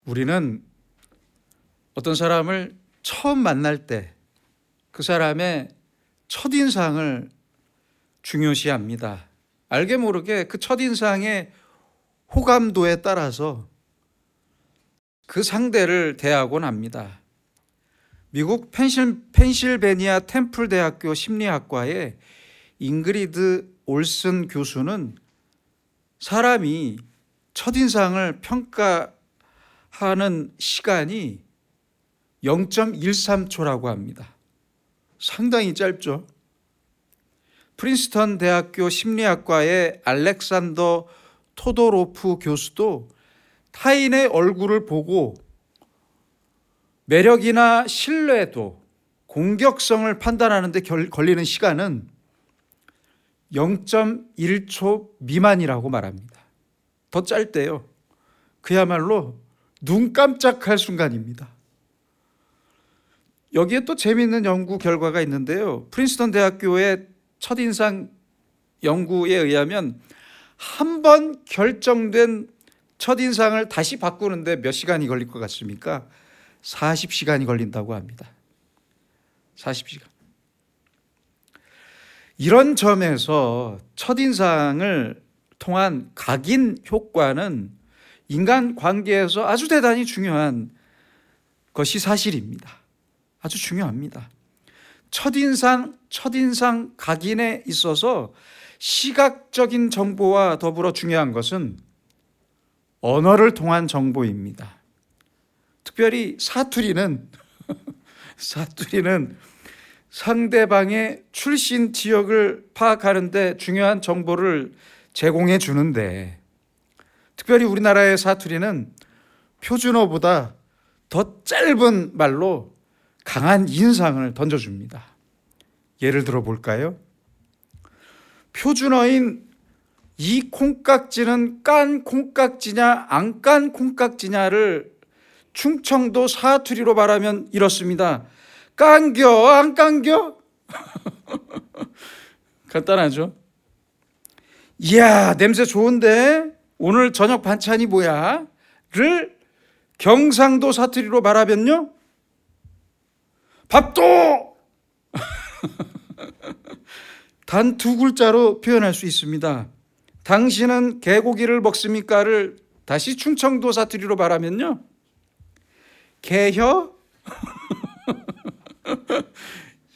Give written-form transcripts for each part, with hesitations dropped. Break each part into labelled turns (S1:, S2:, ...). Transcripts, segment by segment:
S1: 우리는 어떤 사람을 처음 만날 때 그 사람의 첫인상을 중요시합니다. 알게 모르게 그 첫인상의 호감도에 따라서 그 상대를 대하곤 합니다. 미국 펜실베니아 템플 대학교 심리학과의 잉그리드 올슨 교수는 사람이 첫인상을 평가하는 시간이 0.13초라고 합니다. 상당히 짧죠. 프린스턴 대학교 심리학과의 알렉산더 토도로프 교수도 타인의 얼굴을 보고 매력이나 신뢰도, 공격성을 판단하는 데 걸리는 시간은 0.1초 미만이라고 말합니다. 더 짧대요. 그야말로 눈 깜짝할 순간입니다. 여기에 또 재미있는 연구 결과가 있는데요. 프린스턴 대학교의 첫인상 연구에 의하면 한 번 결정된 첫인상을 다시 바꾸는데 몇 시간이 걸릴 것 같습니까? 40시간이 걸린다고 합니다. 40시간. 이런 점에서 첫인상을 통한 각인 효과는 인간 관계에서 아주 대단히 중요한 것이 사실입니다. 아주 중요합니다. 첫인상 각인에 있어서 시각적인 정보와 더불어 중요한 것은 언어를 통한 정보입니다. 특별히 사투리는 상대방의 출신 지역을 파악하는데 중요한 정보를 제공해 주는데, 특별히 우리나라의 사투리는 표준어보다 더 짧은 말로 강한 인상을 던져줍니다. 예를 들어 볼까요? 표준어인 이 콩깍지는 깐 콩깍지냐 안 깐 콩깍지냐를 충청도 사투리로 말하면 이렇습니다. 깐겨 안 깐겨? 간단하죠? 이야, 냄새 좋은데 오늘 저녁 반찬이 뭐야? 를 경상도 사투리로 말하면요, 밥도! 단 두 글자로 표현할 수 있습니다. 당신은 개고기를 먹습니까?를 다시 충청도 사투리로 말하면요, 개혀?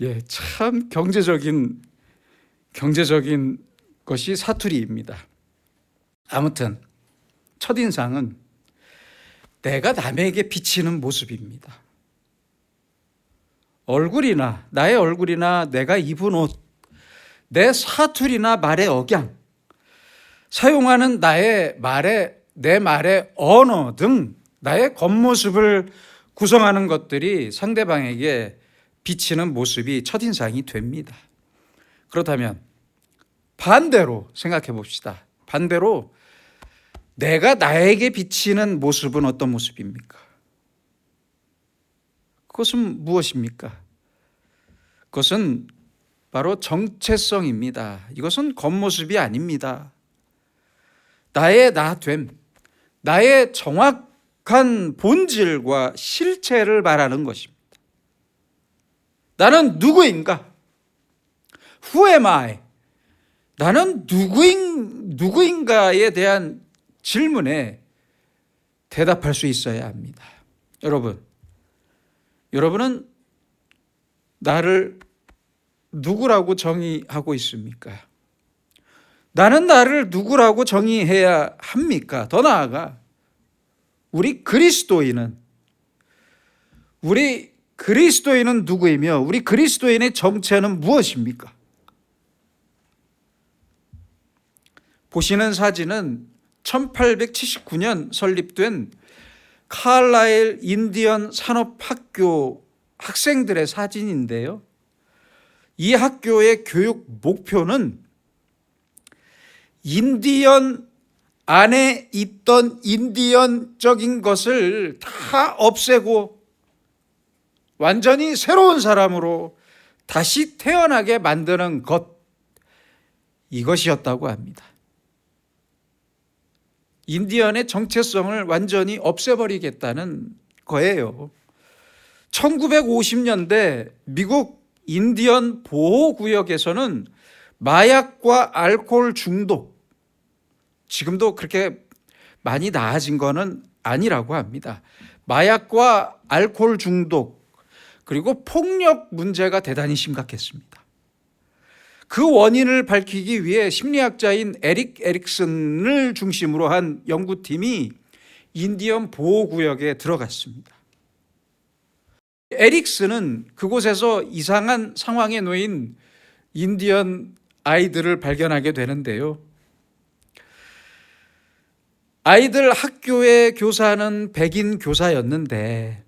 S1: 예, 참 경제적인 것이 사투리입니다. 아무튼 첫인상은 내가 남에게 비치는 모습입니다. 나의 얼굴이나 내가 입은 옷, 내 사투리나 말의 억양, 사용하는 내 말의 언어 등 나의 겉모습을 구성하는 것들이 상대방에게 비치는 모습이 첫인상이 됩니다. 그렇다면 반대로 생각해 봅시다. 반대로 내가 나에게 비치는 모습은 어떤 모습입니까? 그것은 무엇입니까? 그것은 바로 정체성입니다. 이것은 겉모습이 아닙니다. 나의 나됨, 나의 정확한 본질과 실체를 말하는 것입니다. 나는 누구인가? Who am I? 나는 누구인가에 대한 질문에 대답할 수 있어야 합니다. 여러분은 나를 누구라고 정의하고 있습니까? 나는 나를 누구라고 정의해야 합니까? 더 나아가 우리 그리스도인은 누구이며 우리 그리스도인의 정체는 무엇입니까? 보시는 사진은 1879년 설립된 칼라일 인디언 산업학교 학생들의 사진인데요. 이 학교의 교육 목표는 인디언 안에 있던 인디언적인 것을 다 없애고 완전히 새로운 사람으로 다시 태어나게 만드는 것, 이것이었다고 합니다. 인디언의 정체성을 완전히 없애버리겠다는 거예요. 1950년대 미국 인디언 보호구역에서는 마약과 알코올 중독, 지금도 그렇게 많이 나아진 거는 아니라고 합니다. 마약과 알코올 중독, 그리고 폭력 문제가 대단히 심각했습니다. 그 원인을 밝히기 위해 심리학자인 에릭 에릭슨을 중심으로 한 연구팀이 인디언 보호구역에 들어갔습니다. 에릭슨은 그곳에서 이상한 상황에 놓인 인디언 아이들을 발견하게 되는데요. 아이들 학교의 교사는 백인 교사였는데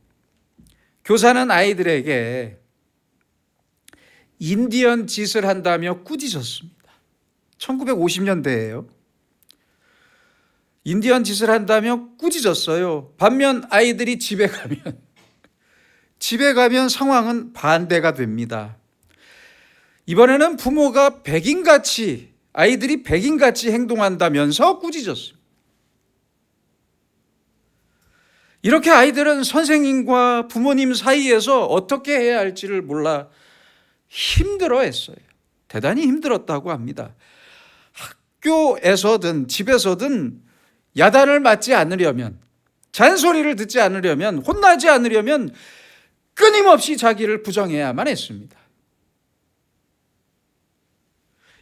S1: 교사는 아이들에게 인디언 짓을 한다며 꾸짖었습니다. 1950년대예요. 인디언 짓을 한다며 꾸짖었어요. 반면 아이들이 집에 가면 상황은 반대가 됩니다. 이번에는 부모가 아이들이 백인같이 행동한다면서 꾸짖었습니다. 이렇게 아이들은 선생님과 부모님 사이에서 어떻게 해야 할지를 몰라 힘들어했어요. 대단히 힘들었다고 합니다. 학교에서든 집에서든 야단을 맞지 않으려면, 잔소리를 듣지 않으려면, 혼나지 않으려면 끊임없이 자기를 부정해야만 했습니다.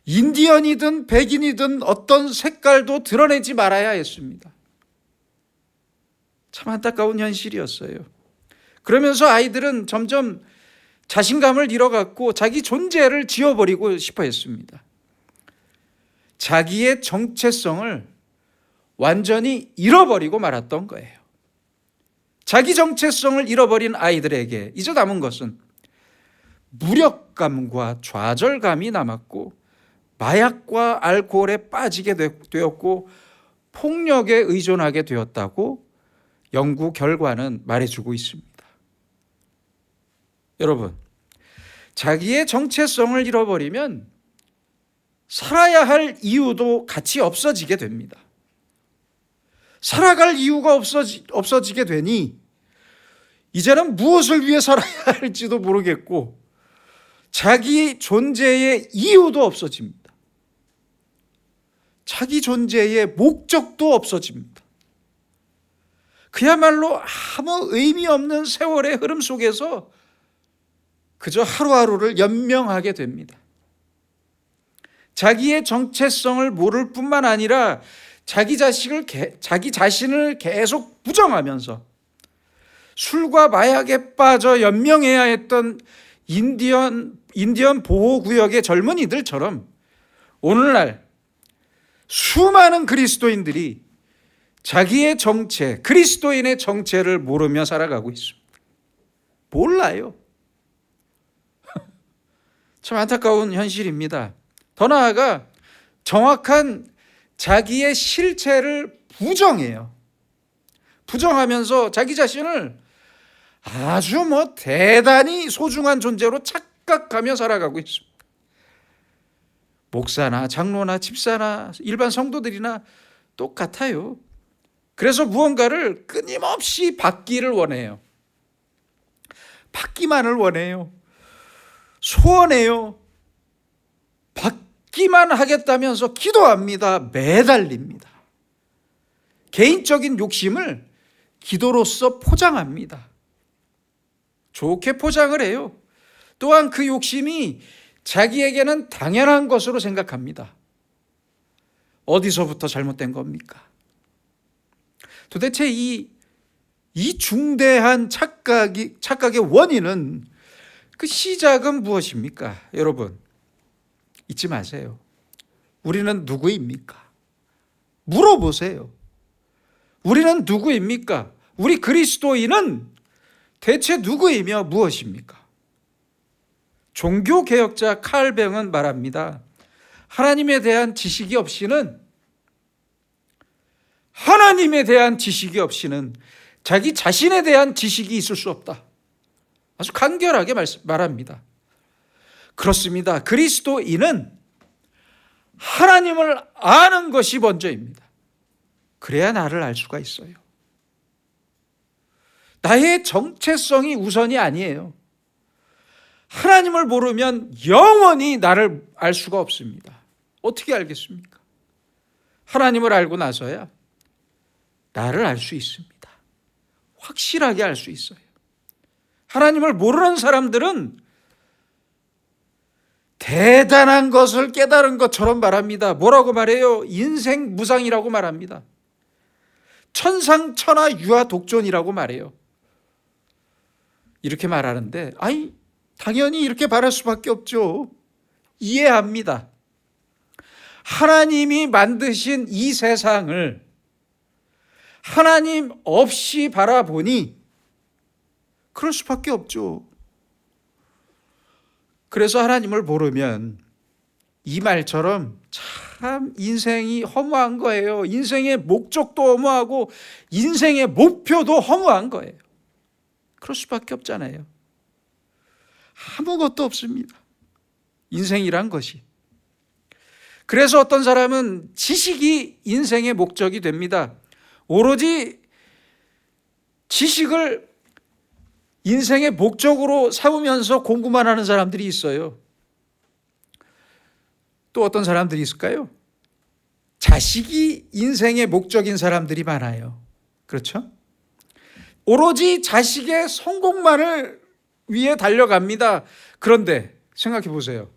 S1: 인디언이든 백인이든 어떤 색깔도 드러내지 말아야 했습니다. 참 안타까운 현실이었어요. 그러면서 아이들은 점점 자신감을 잃어갔고 자기 존재를 지워버리고 싶어 했습니다. 자기의 정체성을 완전히 잃어버리고 말았던 거예요. 자기 정체성을 잃어버린 아이들에게 이제 남은 것은 무력감과 좌절감이 남았고 마약과 알코올에 빠지게 되었고 폭력에 의존하게 되었다고 연구 결과는 말해주고 있습니다. 여러분, 자기의 정체성을 잃어버리면 살아야 할 이유도 같이 없어지게 됩니다. 살아갈 이유가 없어지게 되니 이제는 무엇을 위해 살아야 할지도 모르겠고 자기 존재의 이유도 없어집니다. 자기 존재의 목적도 없어집니다. 그야말로 아무 의미 없는 세월의 흐름 속에서 그저 하루하루를 연명하게 됩니다. 자기의 정체성을 모를 뿐만 아니라 자기 자신을 계속 부정하면서 술과 마약에 빠져 연명해야 했던 인디언 보호구역의 젊은이들처럼 오늘날 수많은 그리스도인들이 자기의 정체, 그리스도인의 정체를 모르며 살아가고 있습니다. 몰라요. 참 안타까운 현실입니다. 더 나아가 정확한 자기의 실체를 부정해요. 부정하면서 자기 자신을 아주 대단히 소중한 존재로 착각하며 살아가고 있습니다. 목사나 장로나 집사나 일반 성도들이나 똑같아요. 그래서 무언가를 끊임없이 받기를 원해요. 받기만을 원해요. 소원해요. 받기만 하겠다면서 기도합니다. 매달립니다. 개인적인 욕심을 기도로서 포장합니다. 좋게 포장을 해요. 또한 그 욕심이 자기에게는 당연한 것으로 생각합니다. 어디서부터 잘못된 겁니까? 도대체 이 중대한 착각의 원인은 그 시작은 무엇입니까? 여러분, 잊지 마세요. 우리는 누구입니까? 물어보세요. 우리는 누구입니까? 우리 그리스도인은 대체 누구이며 무엇입니까? 종교개혁자 칼뱅은 말합니다. 하나님에 대한 지식이 없이는 자기 자신에 대한 지식이 있을 수 없다. 아주 간결하게 말합니다. 그렇습니다. 그리스도인은 하나님을 아는 것이 먼저입니다. 그래야 나를 알 수가 있어요. 나의 정체성이 우선이 아니에요. 하나님을 모르면 영원히 나를 알 수가 없습니다. 어떻게 알겠습니까? 하나님을 알고 나서야 나를 알 수 있습니다. 확실하게 알 수 있어요. 하나님을 모르는 사람들은 대단한 것을 깨달은 것처럼 말합니다. 뭐라고 말해요? 인생 무상이라고 말합니다. 천상천하 유아독존이라고 말해요. 이렇게 말하는데 당연히 이렇게 말할 수밖에 없죠. 이해합니다. 하나님이 만드신 이 세상을 하나님 없이 바라보니 그럴 수밖에 없죠. 그래서 하나님을 모르면 이 말처럼 참 인생이 허무한 거예요. 인생의 목적도 허무하고 인생의 목표도 허무한 거예요. 그럴 수밖에 없잖아요. 아무것도 없습니다. 인생이란 것이. 그래서 어떤 사람은 지식이 인생의 목적이 됩니다. 오로지 지식을 인생의 목적으로 삼으면서 공부만 하는 사람들이 있어요. 또 어떤 사람들이 있을까요? 자식이 인생의 목적인 사람들이 많아요. 그렇죠? 오로지 자식의 성공만을 위해 달려갑니다. 그런데 생각해 보세요.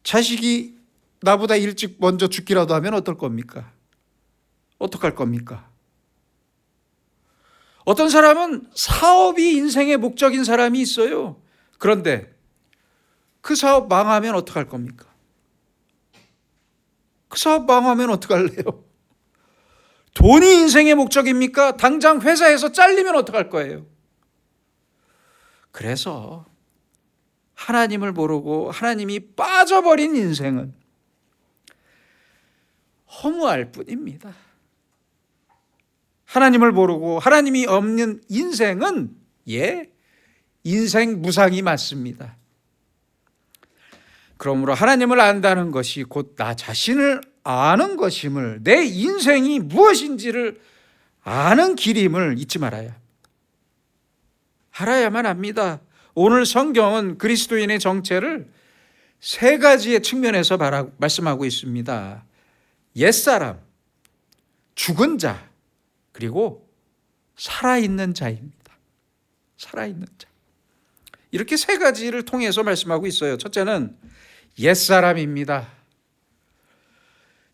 S1: 자식이 나보다 일찍 먼저 죽기라도 하면 어떨 겁니까? 어떡할 겁니까? 어떤 사람은 사업이 인생의 목적인 사람이 있어요. 그런데 그 사업 망하면 어떡할 겁니까? 그 사업 망하면 어떡할래요? 돈이 인생의 목적입니까? 당장 회사에서 잘리면 어떡할 거예요? 그래서 하나님을 모르고 하나님이 빠져버린 인생은 허무할 뿐입니다. 하나님을 모르고 하나님이 없는 인생은 인생 무상이 맞습니다. 그러므로 하나님을 안다는 것이 곧 나 자신을 아는 것임을, 내 인생이 무엇인지를 아는 길임을 잊지 말아야 합니다. 알아야만 합니다. 오늘 성경은 그리스도인의 정체를 세 가지의 측면에서 말씀하고 있습니다. 옛사람, 죽은 자, 그리고 살아있는 자입니다. 살아있는 자. 이렇게 세 가지를 통해서 말씀하고 있어요. 첫째는 옛사람입니다.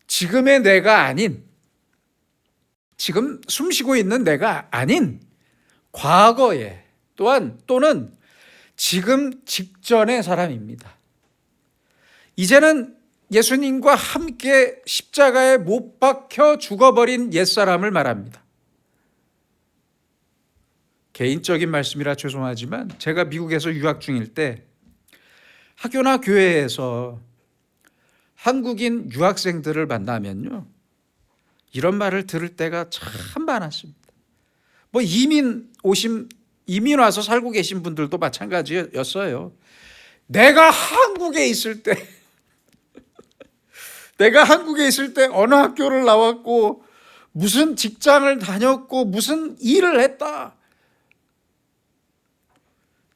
S1: 지금의 내가 아닌, 지금 숨쉬고 있는 내가 아닌 과거에 또는 지금 직전의 사람입니다. 이제는 예수님과 함께 십자가에 못 박혀 죽어버린 옛사람을 말합니다. 개인적인 말씀이라 죄송하지만 제가 미국에서 유학 중일 때 학교나 교회에서 한국인 유학생들을 만나면요, 이런 말을 들을 때가 참 많았습니다. 이민 와서 살고 계신 분들도 마찬가지였어요. 내가 한국에 있을 때 어느 학교를 나왔고 무슨 직장을 다녔고 무슨 일을 했다.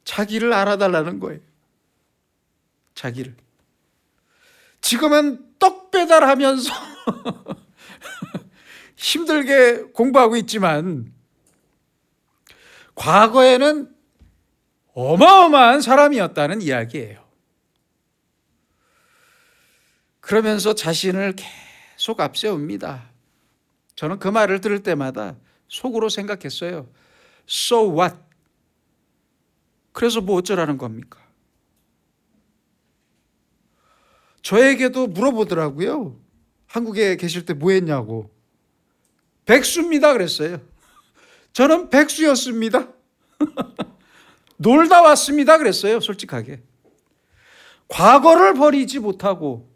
S1: 자기를 알아달라는 거예요. 자기를. 지금은 떡 배달하면서 힘들게 공부하고 있지만 과거에는 어마어마한 사람이었다는 이야기예요. 그러면서 자신을 계속 앞세웁니다. 저는 그 말을 들을 때마다 속으로 생각했어요. So what? 그래서 뭐 어쩌라는 겁니까? 저에게도 물어보더라고요. 한국에 계실 때 뭐 했냐고. 백수입니다 그랬어요. 저는 백수였습니다. 놀다 왔습니다 그랬어요. 솔직하게. 과거를 버리지 못하고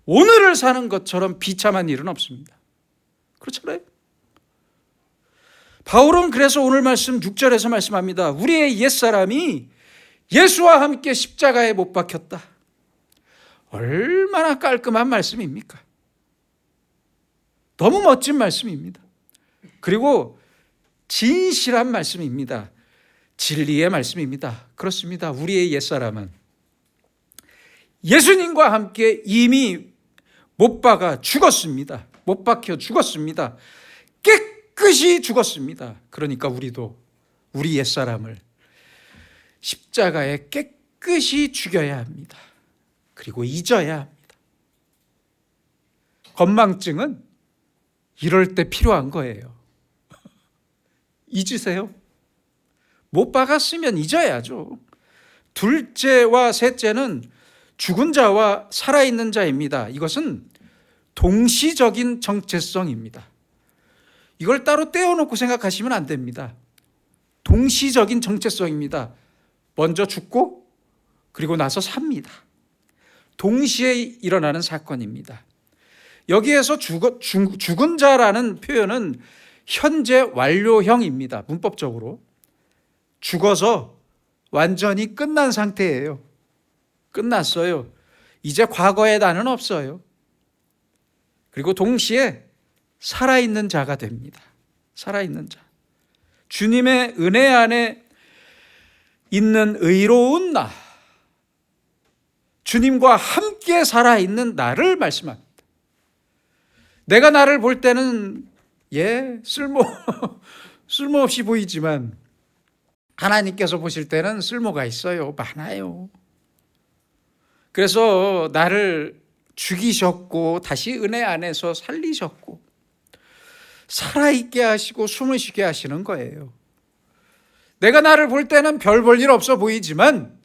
S1: 오늘을 사는 것처럼 비참한 일은 없습니다. 그렇잖아요. 바울은 그래서 오늘 말씀 6절에서 말씀합니다. 우리의 옛사람이 예수와 함께 십자가에 못 박혔다. 얼마나 깔끔한 말씀입니까? 너무 멋진 말씀입니다. 그리고 진실한 말씀입니다. 진리의 말씀입니다. 그렇습니다. 우리의 옛사람은 예수님과 함께 이미 못 박아 죽었습니다. 못 박혀 죽었습니다. 깨끗이 죽었습니다. 그러니까 우리도 우리 옛사람을 십자가에 깨끗이 죽여야 합니다. 그리고 잊어야 합니다. 건망증은 이럴 때 필요한 거예요. 잊으세요. 못 박았으면 잊어야죠. 둘째와 셋째는 죽은 자와 살아있는 자입니다. 이것은 동시적인 정체성입니다. 이걸 따로 떼어놓고 생각하시면 안 됩니다. 동시적인 정체성입니다. 먼저 죽고 그리고 나서 삽니다. 동시에 일어나는 사건입니다. 여기에서 죽은 자라는 표현은 현재 완료형입니다. 문법적으로. 죽어서 완전히 끝난 상태예요. 끝났어요. 이제 과거의 나는 없어요. 그리고 동시에 살아있는 자가 됩니다. 살아있는 자. 주님의 은혜 안에 있는 의로운 나, 주님과 함께 살아있는 나를 말씀합니다. 내가 나를 볼 때는 쓸모없이 보이지만 하나님께서 보실 때는 쓸모가 있어요. 많아요. 그래서 나를 죽이셨고 다시 은혜 안에서 살리셨고 살아있게 하시고 숨을 쉬게 하시는 거예요. 내가 나를 볼 때는 별 볼 일 없어 보이지만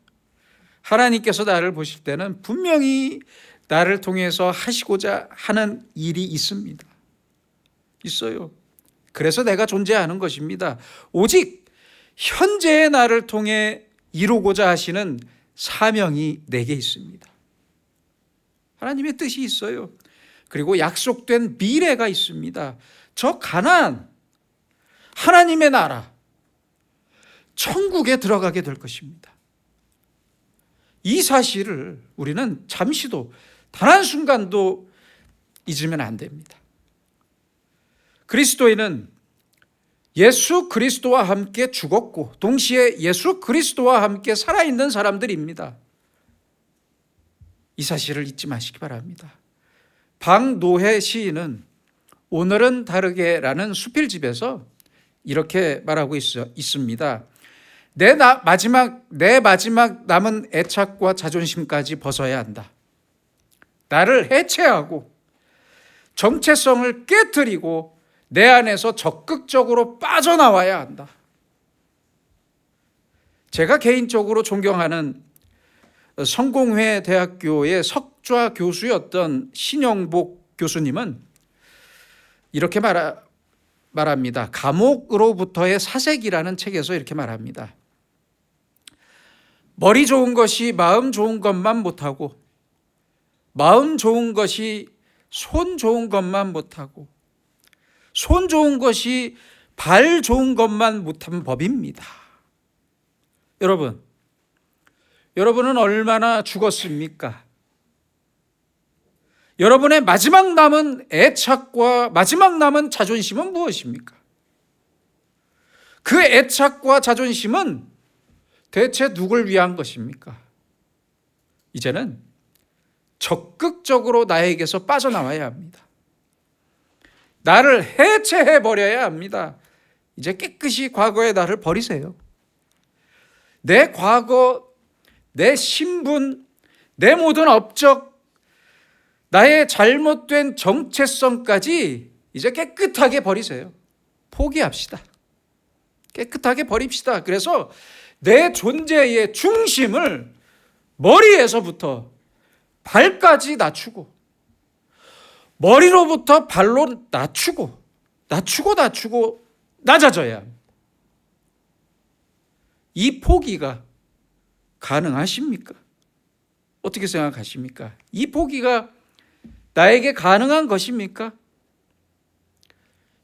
S1: 하나님께서 나를 보실 때는 분명히 나를 통해서 하시고자 하는 일이 있습니다. 있어요. 그래서 내가 존재하는 것입니다. 오직 현재의 나를 통해 이루고자 하시는 사명이 내게 있습니다. 하나님의 뜻이 있어요. 그리고 약속된 미래가 있습니다. 저 가나안, 하나님의 나라, 천국에 들어가게 될 것입니다. 이 사실을 우리는 잠시도 단 한순간도 잊으면 안 됩니다. 그리스도인은 예수 그리스도와 함께 죽었고 동시에 예수 그리스도와 함께 살아있는 사람들입니다. 이 사실을 잊지 마시기 바랍니다. 박노해 시인은 오늘은 다르게라는 수필집에서 이렇게 말하고 있습니다. 내 마지막 남은 애착과 자존심까지 벗어야 한다. 나를 해체하고 정체성을 깨트리고 내 안에서 적극적으로 빠져나와야 한다. 제가 개인적으로 존경하는 성공회 대학교의 석좌 교수였던 신영복 교수님은 이렇게 말합니다. 감옥으로부터의 사색이라는 책에서 이렇게 말합니다. 머리 좋은 것이 마음 좋은 것만 못하고 마음 좋은 것이 손 좋은 것만 못하고 손 좋은 것이 발 좋은 것만 못한 법입니다. 여러분은 얼마나 죽었습니까? 여러분의 마지막 남은 애착과 마지막 남은 자존심은 무엇입니까? 그 애착과 자존심은 대체 누굴 위한 것입니까? 이제는 적극적으로 나에게서 빠져나와야 합니다. 나를 해체해버려야 합니다. 이제 깨끗이 과거의 나를 버리세요. 내 과거, 내 신분, 내 모든 업적, 나의 잘못된 정체성까지 이제 깨끗하게 버리세요. 포기합시다. 깨끗하게 버립시다. 그래서 내 존재의 중심을 머리에서부터 발까지 낮추고 머리로부터 발로 낮추고 낮아져야 합니다. 이 포기가 가능하십니까? 어떻게 생각하십니까? 이 포기가 나에게 가능한 것입니까?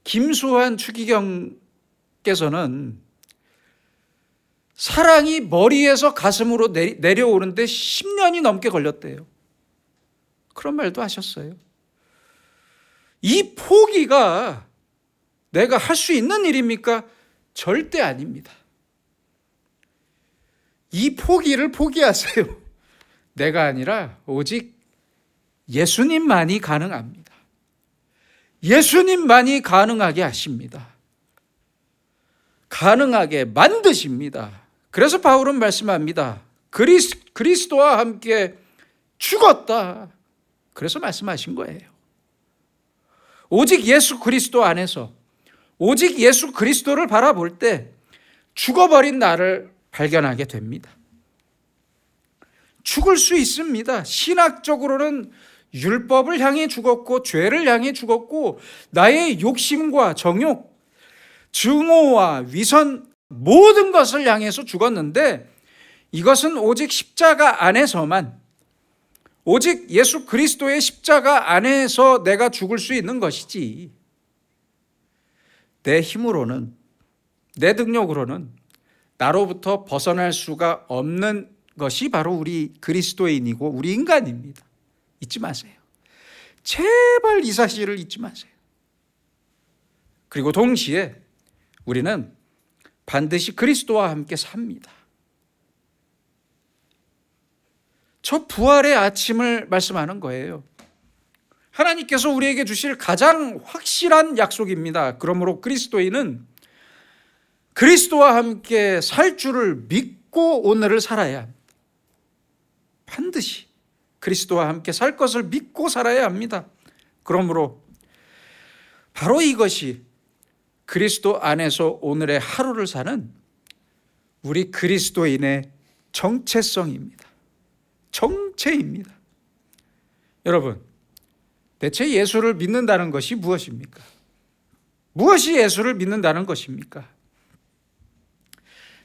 S1: 김수환 추기경께서는 사랑이 머리에서 가슴으로 내려오는데 10년이 넘게 걸렸대요. 그런 말도 하셨어요. 이 포기가 내가 할 수 있는 일입니까? 절대 아닙니다. 이 포기를 포기하세요. 내가 아니라 오직 예수님만이 가능합니다. 예수님만이 가능하게 하십니다. 가능하게 만드십니다. 그래서 바울은 말씀합니다. 그리스도와 함께 죽었다. 그래서 말씀하신 거예요. 오직 예수 그리스도 안에서, 오직 예수 그리스도를 바라볼 때 죽어버린 나를 발견하게 됩니다. 죽을 수 있습니다. 신학적으로는 율법을 향해 죽었고 죄를 향해 죽었고 나의 욕심과 정욕, 증오와 위선 모든 것을 향해서 죽었는데 이것은 오직 십자가 안에서만, 오직 예수 그리스도의 십자가 안에서 내가 죽을 수 있는 것이지 내 힘으로는, 내 능력으로는 나로부터 벗어날 수가 없는 것이 바로 우리 그리스도인이고 우리 인간입니다. 잊지 마세요. 제발 이 사실을 잊지 마세요. 그리고 동시에 우리는 반드시 그리스도와 함께 삽니다. 저 부활의 아침을 말씀하는 거예요. 하나님께서 우리에게 주실 가장 확실한 약속입니다. 그러므로 그리스도인은 그리스도와 함께 살 줄을 믿고 오늘을 살아야 합니다. 반드시 그리스도와 함께 살 것을 믿고 살아야 합니다. 그러므로 바로 이것이 그리스도 안에서 오늘의 하루를 사는 우리 그리스도인의 정체성입니다. 정체입니다. 여러분, 대체 예수를 믿는다는 것이 무엇입니까? 무엇이 예수를 믿는다는 것입니까?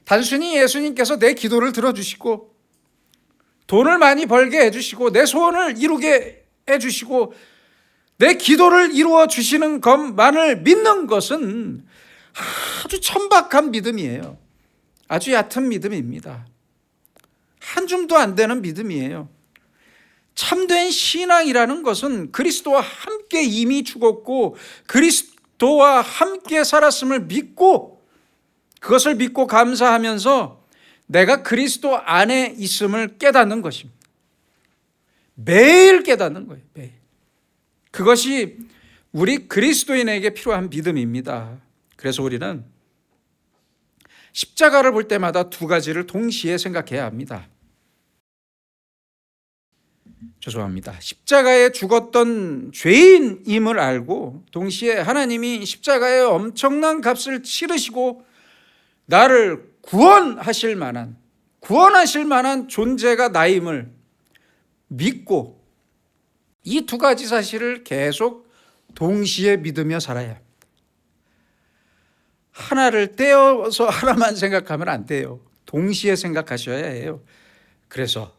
S1: 단순히 예수님께서 내 기도를 들어주시고 돈을 많이 벌게 해주시고 내 소원을 이루게 해주시고 내 기도를 이루어 주시는 것만을 믿는 것은 아주 천박한 믿음이에요. 아주 얕은 믿음입니다. 한 줌도 안 되는 믿음이에요. 참된 신앙이라는 것은 그리스도와 함께 이미 죽었고 그리스도와 함께 살았음을 믿고 그것을 믿고 감사하면서 내가 그리스도 안에 있음을 깨닫는 것입니다. 매일 깨닫는 거예요. 매일. 그것이 우리 그리스도인에게 필요한 믿음입니다. 그래서 우리는 십자가를 볼 때마다 두 가지를 동시에 생각해야 합니다. 죄송합니다. 십자가에 죽었던 죄인임을 알고 동시에 하나님이 십자가에 엄청난 값을 치르시고 나를 구원하실 만한 존재가 나임을 믿고 이 두 가지 사실을 계속 동시에 믿으며 살아야 합니다. 하나를 떼어서 하나만 생각하면 안 돼요. 동시에 생각하셔야 해요. 그래서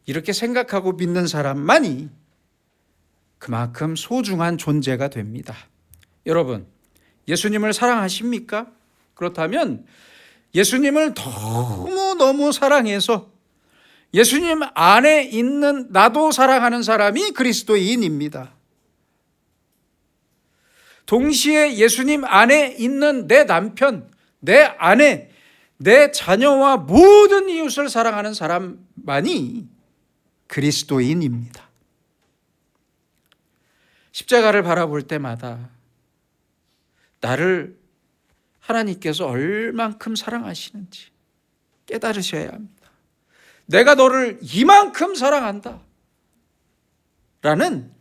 S1: 이렇게 생각하고 믿는 사람만이 그만큼 소중한 존재가 됩니다. 여러분, 예수님을 사랑하십니까? 그렇다면 예수님을 너무너무 사랑해서 예수님 안에 있는 나도 사랑하는 사람이 그리스도인입니다. 동시에 예수님 안에 있는 내 남편, 내 아내, 내 자녀와 모든 이웃을 사랑하는 사람만이 그리스도인입니다. 십자가를 바라볼 때마다 나를 하나님께서 얼만큼 사랑하시는지 깨달으셔야 합니다. 내가 너를 이만큼 사랑한다 라는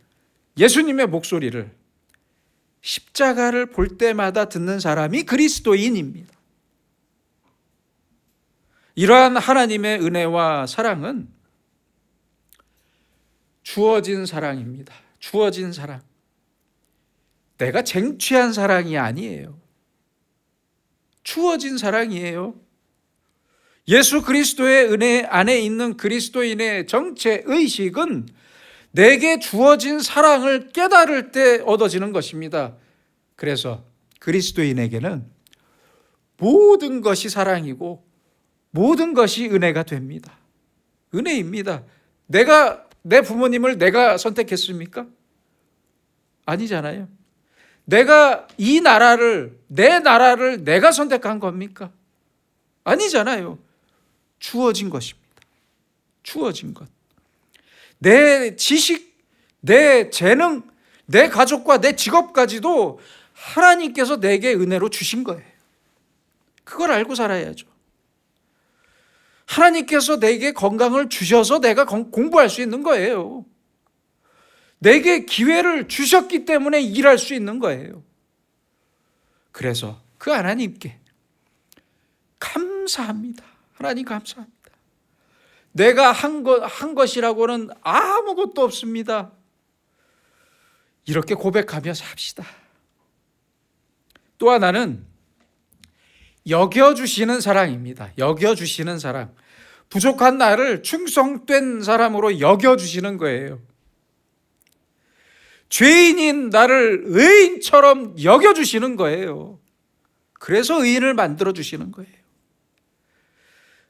S1: 예수님의 목소리를 십자가를 볼 때마다 듣는 사람이 그리스도인입니다. 이러한 하나님의 은혜와 사랑은 주어진 사랑입니다. 주어진 사랑. 내가 쟁취한 사랑이 아니에요. 주어진 사랑이에요. 예수 그리스도의 은혜 안에 있는 그리스도인의 정체 의식은 내게 주어진 사랑을 깨달을 때 얻어지는 것입니다. 그래서 그리스도인에게는 모든 것이 사랑이고 모든 것이 은혜가 됩니다. 은혜입니다. 내 부모님을 내가 선택했습니까? 아니잖아요. 내가 이 나라를, 내 나라를 내가 선택한 겁니까? 아니잖아요. 주어진 것입니다. 주어진 것. 내 지식, 내 재능, 내 가족과 내 직업까지도 하나님께서 내게 은혜로 주신 거예요. 그걸 알고 살아야죠. 하나님께서 내게 건강을 주셔서 내가 공부할 수 있는 거예요. 내게 기회를 주셨기 때문에 일할 수 있는 거예요. 그래서 그 하나님께 감사합니다. 하나님 감사합니다. 내가 한 것이라고는 아무것도 없습니다. 이렇게 고백하며 삽시다. 또 하나는 여겨주시는 사랑입니다. 여겨주시는 사랑. 부족한 나를 충성된 사람으로 여겨주시는 거예요. 죄인인 나를 의인처럼 여겨주시는 거예요. 그래서 의인을 만들어주시는 거예요.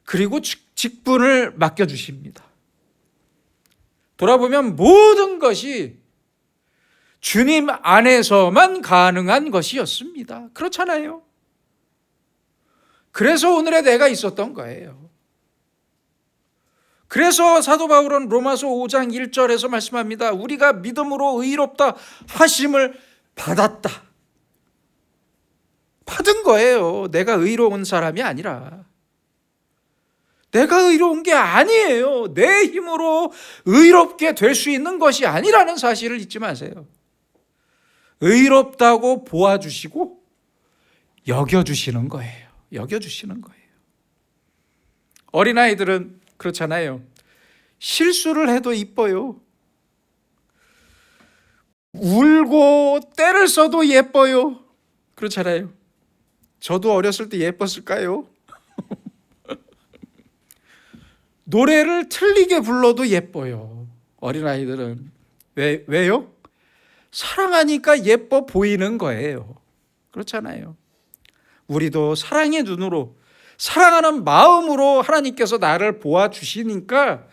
S1: 그리고 직분을 맡겨주십니다. 돌아보면 모든 것이 주님 안에서만 가능한 것이었습니다. 그렇잖아요. 그래서 오늘의 내가 있었던 거예요. 그래서 사도 바울은 로마서 5장 1절에서 말씀합니다. 우리가 믿음으로 의롭다 하심을 받았다. 받은 거예요. 내가 의로운 사람이 아니라. 내가 의로운 게 아니에요. 내 힘으로 의롭게 될 수 있는 것이 아니라는 사실을 잊지 마세요. 의롭다고 보아주시고 여겨주시는 거예요. 여겨주시는 거예요. 어린아이들은 그렇잖아요. 실수를 해도 이뻐요. 울고 때를 써도 예뻐요. 그렇잖아요. 저도 어렸을 때 예뻤을까요? 노래를 틀리게 불러도 예뻐요. 어린아이들은. 왜요? 사랑하니까 예뻐 보이는 거예요. 그렇잖아요. 우리도 사랑의 눈으로, 사랑하는 마음으로 하나님께서 나를 보아주시니까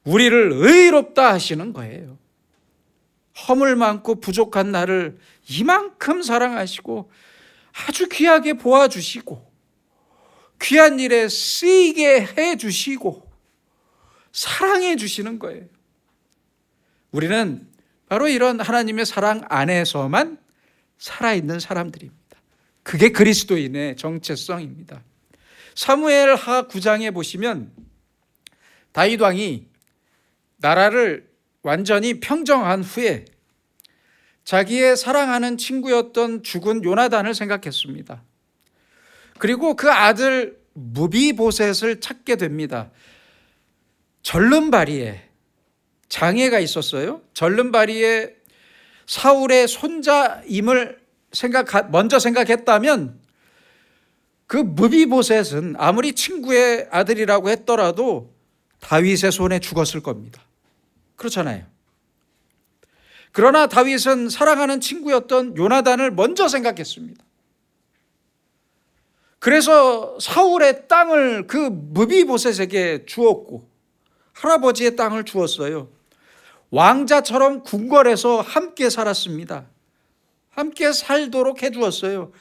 S1: 우리를 의롭다 하시는 거예요. 허물 많고 부족한 나를 이만큼 사랑하시고 아주 귀하게 보아주시고 귀한 일에 쓰이게 해주시고 사랑해 주시는 거예요. 우리는 바로 이런 하나님의 사랑 안에서만 살아있는 사람들입니다. 그게 그리스도인의 정체성입니다. 사무엘하 9장에 보시면 다윗 왕이 나라를 완전히 평정한 후에 자기의 사랑하는 친구였던 죽은 요나단을 생각했습니다. 그리고 그 아들 무비보셋을 찾게 됩니다. 절름발이에 장애가 있었어요. 절름발이에 사울의 손자임을 먼저 생각했다면 그 무비보셋은 아무리 친구의 아들이라고 했더라도 다윗의 손에 죽었을 겁니다. 그렇잖아요. 그러나 다윗은 사랑하는 친구였던 요나단을 먼저 생각했습니다. 그래서 사울의 땅을 그 무비보셋에게 주었고 할아버지의 땅을 주었어요. 왕자처럼 궁궐에서 함께 살았습니다. 함께 살도록 해주었어요.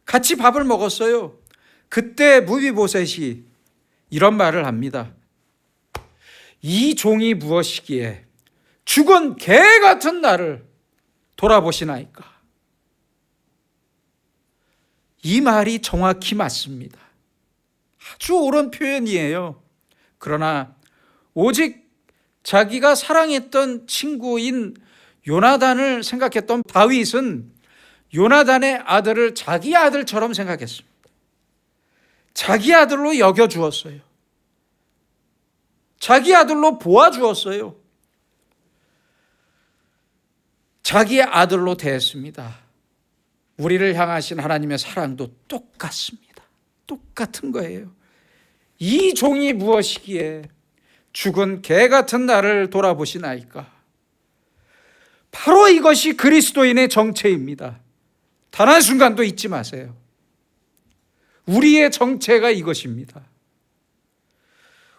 S1: 같이 밥을 먹었어요. 그때 무비보셋이 이런 말을 합니다. 이 종이 무엇이기에 죽은 개 같은 나를 돌아보시나이까. 이 말이 정확히 맞습니다. 아주 옳은 표현이에요. 그러나 오직 자기가 사랑했던 친구인 요나단을 생각했던 다윗은 요나단의 아들을 자기 아들처럼 생각했습니다. 자기 아들로 여겨주었어요. 자기 아들로 보아주었어요. 자기의 아들로 대했습니다. 우리를 향하신 하나님의 사랑도 똑같습니다. 똑같은 거예요. 이 종이 무엇이기에 죽은 개 같은 나를 돌아보시나이까. 바로 이것이 그리스도인의 정체입니다. 단 한순간도 잊지 마세요. 우리의 정체가 이것입니다.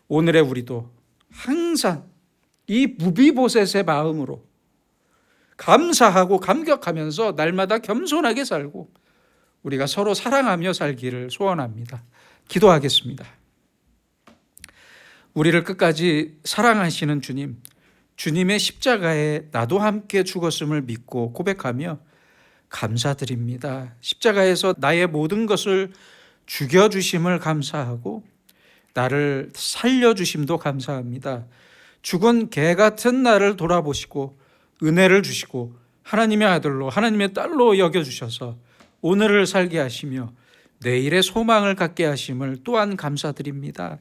S1: 오늘의 우리도 항상 이 무비보셋의 마음으로 감사하고 감격하면서 날마다 겸손하게 살고 우리가 서로 사랑하며 살기를 소원합니다. 기도하겠습니다. 우리를 끝까지 사랑하시는 주님, 주님의 십자가에 나도 함께 죽었음을 믿고 고백하며 감사드립니다. 십자가에서 나의 모든 것을 죽여주심을 감사하고 나를 살려주심도 감사합니다. 죽은 개 같은 나를 돌아보시고 은혜를 주시고 하나님의 아들로 하나님의 딸로 여겨주셔서 오늘을 살게 하시며 내일의 소망을 갖게 하심을 또한 감사드립니다.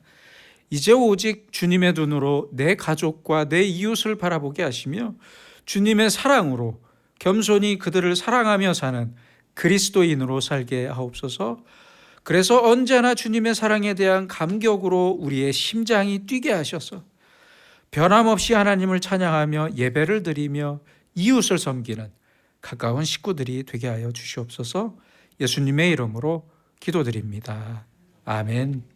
S1: 이제 오직 주님의 눈으로 내 가족과 내 이웃을 바라보게 하시며 주님의 사랑으로 겸손히 그들을 사랑하며 사는 그리스도인으로 살게 하옵소서. 그래서 언제나 주님의 사랑에 대한 감격으로 우리의 심장이 뛰게 하셔서 변함없이 하나님을 찬양하며 예배를 드리며 이웃을 섬기는 가까운 식구들이 되게 하여 주시옵소서. 예수님의 이름으로 기도드립니다. 아멘.